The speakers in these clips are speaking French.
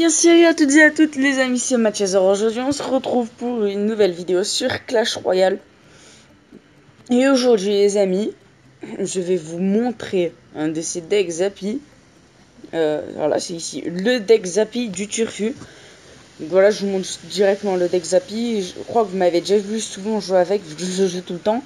bien salut à toutes et à toutes les amis, c'est Mathias. Aujourd'hui on se retrouve pour une nouvelle vidéo sur Clash Royale. Et aujourd'hui les amis, je vais vous montrer un de ces decks Zappy. Voilà, c'est ici le deck Zappy du Turfu. Donc voilà, je vous montre directement le deck Zappy. Je crois que vous m'avez déjà vu souvent jouer avec, vu que je joue tout le temps.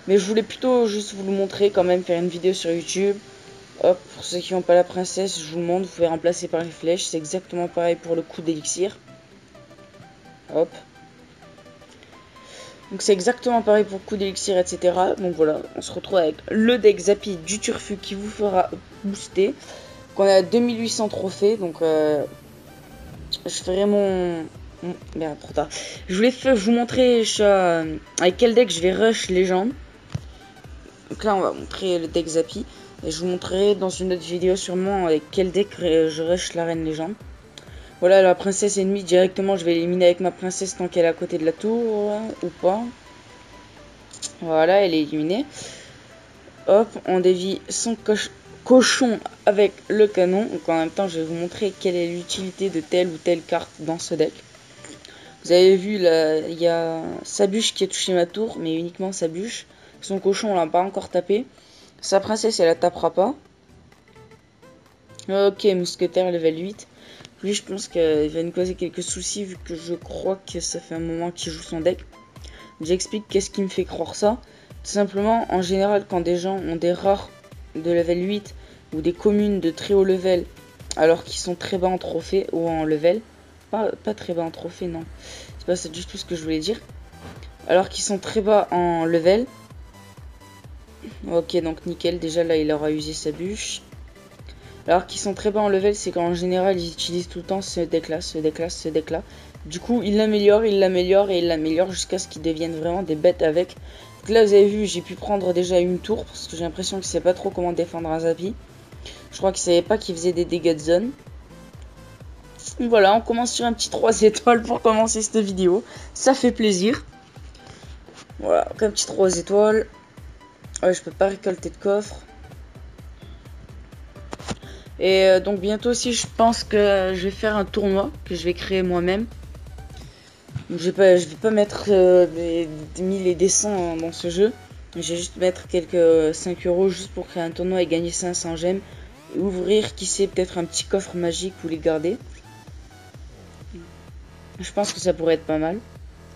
Mais je voulais plutôt juste vous le montrer quand même, faire une vidéo sur YouTube. Hop, pour ceux qui n'ont pas la princesse, je vous le montre, vous pouvez remplacer par les flèches. C'est exactement pareil pour le coup d'élixir. Hop. Donc c'est exactement pareil pour le coup d'élixir, etc. Donc voilà, on se retrouve avec le deck Zappy du Turfu qui vous fera booster. Donc on a 2800 trophées, donc je ferai Merde, trop tard. Je voulais vous montrer avec quel deck je vais rush légende. Donc là on va montrer le deck Zappy. Et je vous montrerai dans une autre vidéo sûrement avec quel deck je rush la reine légende. Voilà, la princesse ennemie directement, je vais l'éliminer avec ma princesse tant qu'elle est à côté de la tour, ou pas. Voilà, elle est éliminée. Hop, on dévie son cochon avec le canon. Donc en même temps, je vais vous montrer quelle est l'utilité de telle ou telle carte dans ce deck. Vous avez vu, là, il y a sa bûche qui a touché ma tour, mais uniquement sa bûche. Son cochon, on l'a pas encore tapé. Sa princesse, elle la tapera pas. Ok, mousquetaire level 8. Lui, je pense qu'il va nous causer quelques soucis vu que je crois que ça fait un moment qu'il joue son deck. J'explique qu'est-ce qui me fait croire ça. Tout simplement, en général, quand des gens ont des rares de level 8 ou des communes de très haut level alors qu'ils sont très bas en trophée ou en level, pas très bas en trophée, non. C'est pas ça du tout ce que je voulais dire. Alors qu'ils sont très bas en level. Ok, donc nickel. Déjà là, il aura usé sa bûche. Alors qu'ils sont très bas en level, c'est qu'en général, ils utilisent tout le temps ce deck-là, ce deck-là, ce deck-là. Du coup, ils l'améliorent, ils l'améliorent et ils l'améliorent jusqu'à ce qu'ils deviennent vraiment des bêtes avec. Donc là, vous avez vu, j'ai pu prendre déjà une tour parce que j'ai l'impression qu'il ne sait pas trop comment défendre un Zappy. Je crois qu'il ne savait pas qu'il faisait des dégâts de zone. Donc voilà, on commence sur un petit 3 étoiles pour commencer cette vidéo. Ça fait plaisir. Voilà, donc un petit 3 étoiles. Ouais, je peux pas récolter de coffre. Et donc bientôt aussi je pense que je vais faire un tournoi que je vais créer moi-même. Je vais pas mettre des 1000 et des 100 dans ce jeu. Je vais juste mettre quelques 5 € juste pour créer un tournoi et gagner 500 gemmes. Et ouvrir, qui sait, peut-être un petit coffre magique ou les garder. Je pense que ça pourrait être pas mal.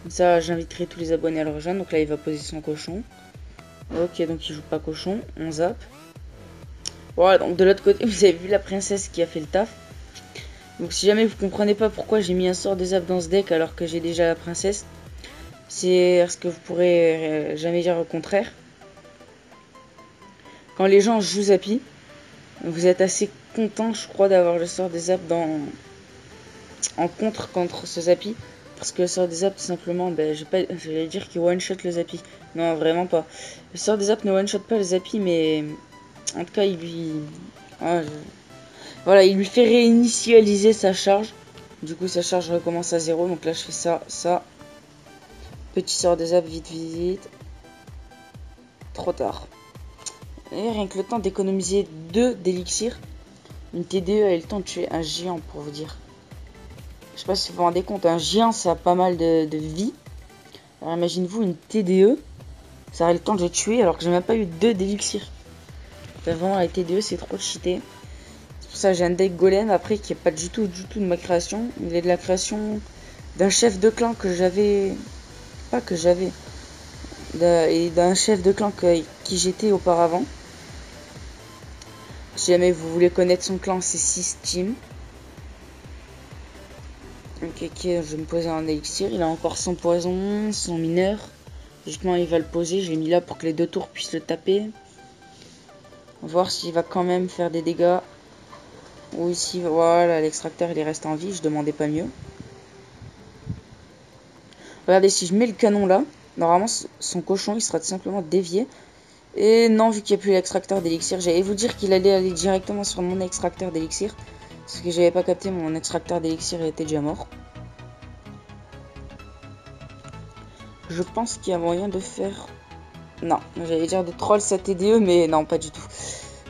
Comme ça j'inviterai tous les abonnés à le rejoindre. Donc là il va poser son cochon. Ok, donc il joue pas cochon, on zappe. Voilà, donc de l'autre côté, vous avez vu la princesse qui a fait le taf. Donc si jamais vous comprenez pas pourquoi j'ai mis un sort de zap dans ce deck alors que j'ai déjà la princesse, c'est parce que vous pourrez jamais dire le contraire. Quand les gens jouent Zappy, vous êtes assez content, je crois, d'avoir le sort des zap en contre ce Zappy. Parce que le sort des zap, tout simplement, ben, je vais dire qu'il one-shot le Zappy. Non, vraiment pas. Le sort des zap ne one-shot pas le Zappy, mais en tout cas, il lui... Voilà, il lui fait réinitialiser sa charge. Du coup, sa charge recommence à 0. Donc là, je fais ça. Petit sort des zap, vite, vite. Trop tard. Et rien que le temps d'économiser 2 d'élixir. Une TDE a eu le temps de tuer un géant, pour vous dire. Je sais pas si vous vous rendez compte, un géant, ça a pas mal de vie. Alors imaginez-vous une TDE. Ça aurait le temps de le tuer alors que j'ai même pas eu 2 d'élixir. Vraiment, la TDE, c'est trop cheaté. C'est pour ça que j'ai un deck golem après qui est pas du tout de ma création. Il est de la création d'un chef de clan que j'avais. Pas que j'avais. Et d'un chef de clan qui j'étais auparavant. Si jamais vous voulez connaître son clan, c'est 6 Team. Ok, je vais me poser un élixir. Il a encore son poison, son mineur. Justement, il va le poser. Je l'ai mis là pour que les 2 tours puissent le taper. On va voir s'il va quand même faire des dégâts. Ou ici, voilà, l'extracteur il reste en vie. Je demandais pas mieux. Regardez, si je mets le canon là, normalement son cochon il sera tout simplement dévié. Et non, vu qu'il n'y a plus l'extracteur d'élixir, j'allais vous dire qu'il allait aller directement sur mon extracteur d'élixir. Parce que j'avais pas capté, mon extracteur d'élixir était déjà mort. Je pense qu'il y a moyen de faire... Non, j'allais dire de troll sa TDE, mais non, pas du tout.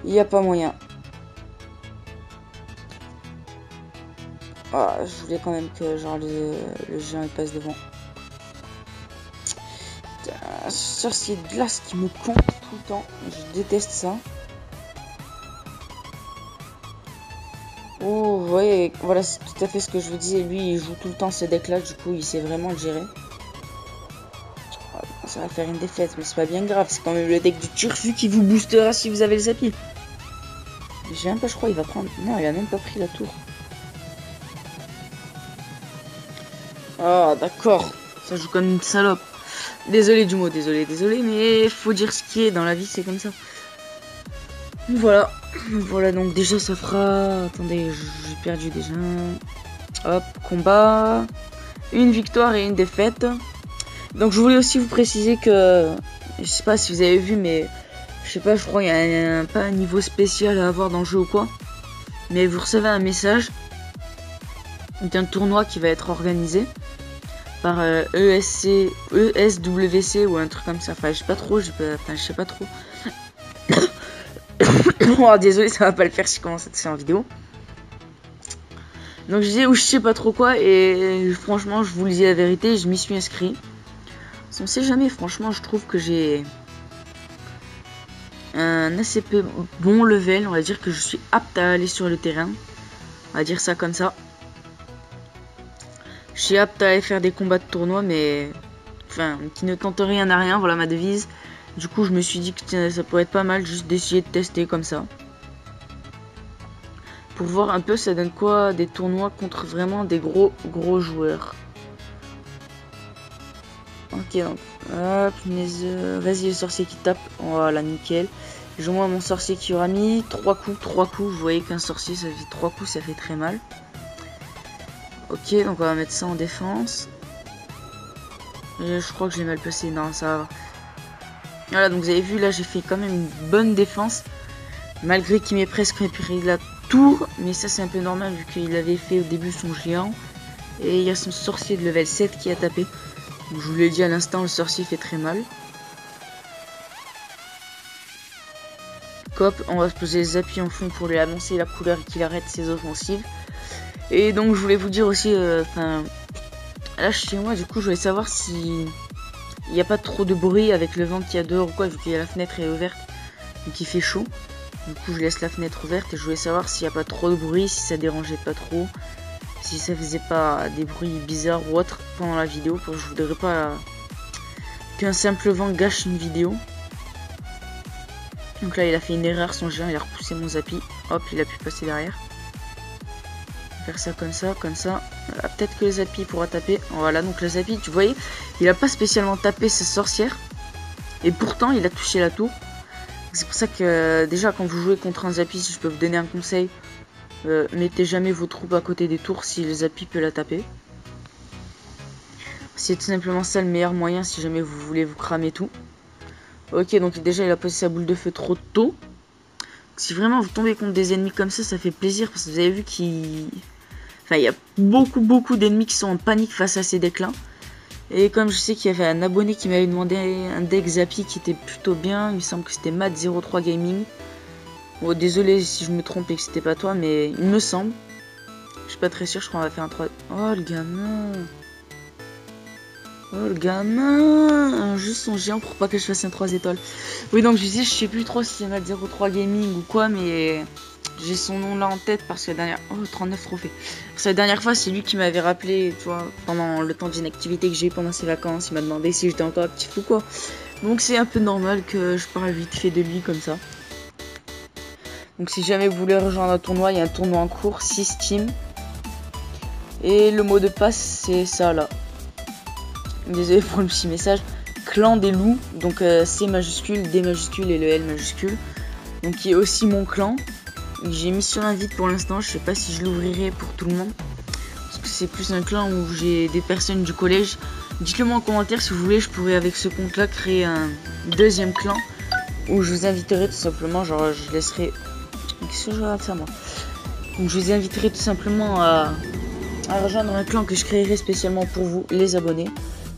Il n'y a pas moyen. Oh Ah, je voulais quand même que genre le géant il passe devant. Un sorcier de glace qui me compte tout le temps. Je déteste ça. Oh, ouais, voilà, c'est tout à fait ce que je vous disais. Lui, il joue tout le temps ce deck-là, du coup, il sait vraiment le gérer. Ça va faire une défaite, mais c'est pas bien grave. C'est quand même le deck du Turfu qui vous boostera si vous avez le Zappy. J'ai même pas, je crois, il va prendre... Non, il a même pas pris la tour. Ah, d'accord. Ça joue comme une salope. Désolé du mot, désolé, mais faut dire ce qui est. Dans la vie, c'est comme ça. Voilà. Voilà, donc déjà, ça fera... Attendez, j'ai perdu déjà. Hop, combat. Une victoire et une défaite. Donc, je voulais aussi vous préciser que... Je sais pas si vous avez vu, mais... Je sais pas, je crois qu'il y a pas un niveau spécial à avoir dans le jeu ou quoi. Mais vous recevez un message d'un tournoi qui va être organisé par ESWC ou un truc comme ça. Enfin, je sais pas trop, je sais pas trop. Oh, désolé, ça va pas le faire si je commence à tousser en vidéo. Donc je disais, ou je sais pas trop quoi, et franchement, je vous le dis la vérité, je m'y suis inscrit. On sait jamais, franchement, je trouve que j'ai un assez bon level, on va dire que je suis apte à aller sur le terrain. On va dire ça comme ça. Je suis apte à aller faire des combats de tournoi, mais... Enfin, qui ne tente rien à rien, voilà ma devise. Du coup, je me suis dit que ça pourrait être pas mal juste d'essayer de tester comme ça. Pour voir un peu ça donne quoi des tournois contre vraiment des gros joueurs. Ok, donc, hop, vas-y le sorcier qui tape, voilà, nickel. Je vois mon sorcier qui aura mis 3 coups, vous voyez qu'un sorcier ça fait 3 coups, ça fait très mal. Ok, donc on va mettre ça en défense. Je crois que je l'ai mal placé, non ça va. Voilà, donc vous avez vu là j'ai fait quand même une bonne défense. Malgré qu'il m'ait presque pris la tour, mais ça c'est un peu normal vu qu'il avait fait au début son géant. Et il y a son sorcier de level 7 qui a tapé. Donc, je vous l'ai dit à l'instant, le sorcier fait très mal. Cop, on va se poser les appuis en fond pour lui annoncer la couleur et qu'il arrête ses offensives. Et donc je voulais vous dire aussi, là chez moi du coup je voulais savoir si il n'y a pas trop de bruit avec le vent qu'il y a dehors ou quoi, vu que la fenêtre est ouverte, donc il fait chaud. Du coup je laisse la fenêtre ouverte et je voulais savoir s'il n'y a pas trop de bruit, si ça dérangeait pas trop, si ça faisait pas des bruits bizarres ou autres pendant la vidéo, parce que je voudrais pas qu'un simple vent gâche une vidéo. Donc là il a fait une erreur, son géant il a repoussé mon Zappy, hop il a pu passer derrière. Faire ça comme ça, comme ça. Voilà, peut-être que le Zappy pourra taper. Voilà, donc le Zappy, tu voyez, il a pas spécialement tapé sa sorcière. Et pourtant, il a touché la tour. C'est pour ça que, déjà, quand vous jouez contre un Zappy, si je peux vous donner un conseil, mettez jamais vos troupes à côté des tours si le Zappy peut la taper. C'est tout simplement ça le meilleur moyen si jamais vous voulez vous cramer tout. Ok, donc déjà, il a posé sa boule de feu trop tôt. Si vraiment vous tombez contre des ennemis comme ça fait plaisir parce que vous avez vu qu'il... Enfin, il y a beaucoup d'ennemis qui sont en panique face à ces decks-là. Et comme je sais qu'il y avait un abonné qui m'avait demandé un deck Zappy qui était plutôt bien, il me semble que c'était Matt03 Gaming. Bon, désolé si je me trompe et que c'était pas toi, mais il me semble. Je suis pas très sûr, je crois qu'on va faire un 3... Oh, le gamin. Oh, le gamin. Juste son géant pour pas que je fasse un 3 étoiles. Oui, donc je disais, je sais plus trop si c'est Matt03 Gaming ou quoi, mais... J'ai son nom là en tête parce que la dernière... Oh, 39 trophées. Parce que la dernière fois, c'est lui qui m'avait rappelé, tu vois, pendant le temps d'inactivité que j'ai eu pendant ses vacances. Il m'a demandé si j'étais encore actif ou quoi. Donc c'est un peu normal que je parle vite fait de lui comme ça. Donc si jamais vous voulez rejoindre un tournoi, il y a un tournoi en cours, 6 teams. Et le mot de passe, c'est ça là. Désolé pour le petit message. Clan des loups. Donc C majuscule, D majuscule et le L majuscule. Donc qui est aussi mon clan. J'ai mis sur invite pour l'instant, je sais pas si je l'ouvrirai pour tout le monde. Parce que c'est plus un clan où j'ai des personnes du collège. Dites-le moi en commentaire si vous voulez, je pourrais avec ce compte là créer un deuxième clan. Où je vous inviterai tout simplement, genre je laisserai... Qu'est-ce que je vais faire moi? Donc je vous inviterai tout simplement à rejoindre un clan que je créerai spécialement pour vous, les abonnés.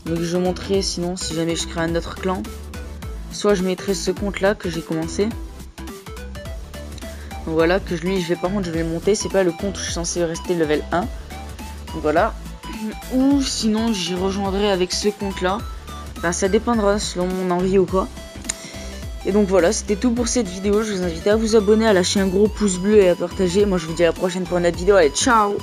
Donc je vous montrerai sinon si jamais je crée un autre clan. Soit je mettrai ce compte là que j'ai commencé. Donc voilà, que lui, par contre, je vais le monter. C'est pas le compte où je suis censé rester level 1. Voilà. Ou sinon j'y rejoindrai avec ce compte là. Enfin, ça dépendra selon mon envie ou quoi. Et donc voilà, c'était tout pour cette vidéo. Je vous invite à vous abonner, à lâcher un gros pouce bleu et à partager. Moi je vous dis à la prochaine pour une autre vidéo. Allez, ciao!